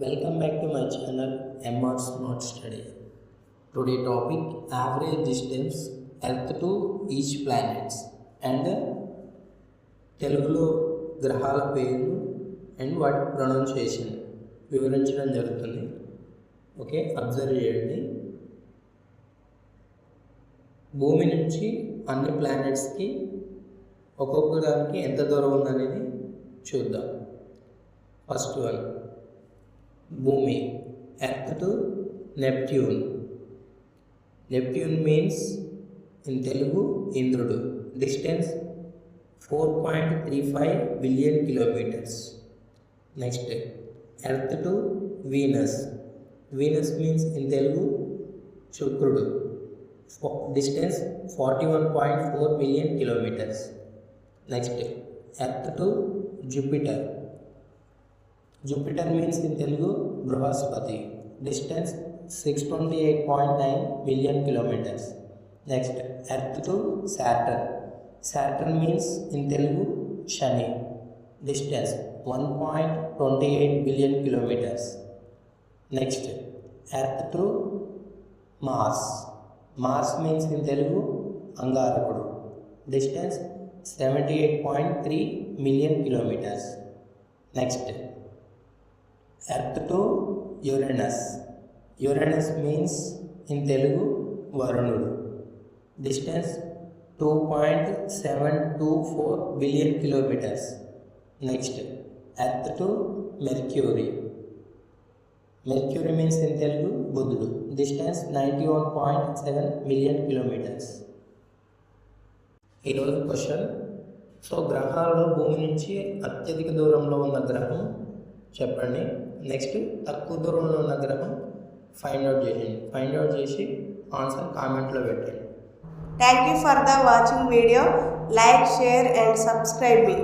Welcome back to my channel MR Smart Study. Today topic average distance Earth to each planets and తెలుగులో గ్రహాల పేర్లు and వాటి pronunciation వివరించడం జరుగుతుంది. Okay, observe చేయండి. భూమి నుంచి అన్ని ప్లానెట్స్కి ఒక్కొక్క దానికి ఎంత దూరం ఉందనేది చూద్దాం. ఫస్ట్ వన్ భూమి, earth to Neptune. Neptune means in Telugu ఇంద్రుడు. Distance 4.35 billion kilometres. Next earth to Venus. Venus means in Telugu శుక్రుడు. Distance 41.4 million kilometres. Next earth to Jupiter. Jupiter means in Telugu Brihaspati. Distance 628.9 billion kilometres. Next earth to Saturn. Saturn means in Telugu Shani. Distance 1.28 billion kilometres. Next earth to Mars. Mars means in Telugu అంగారకుడు. Distance 78.3 million kilometres. Next earth to Uranus. Uranus means in Telugu వరుణుడు. Distance 2.724 billion kilometres. Next earth to Mercury. Mercury means in Telugu బుధుడు. Distance 91.7 million kilometres. ఈరోజు question. So గ్రహాలలో భూమి నుంచి అత్యధిక దూరంలో ఉన్న గ్రహం చెప్పండి. నెక్స్ట్ తక్కువ దూరంలో ఉన్న గ్రహం ఫైండ్ అవుట్ చేసి ఆన్సర్ కామెంట్లో పెట్టండి. Thank you for the watching video. Like, share and subscribe me.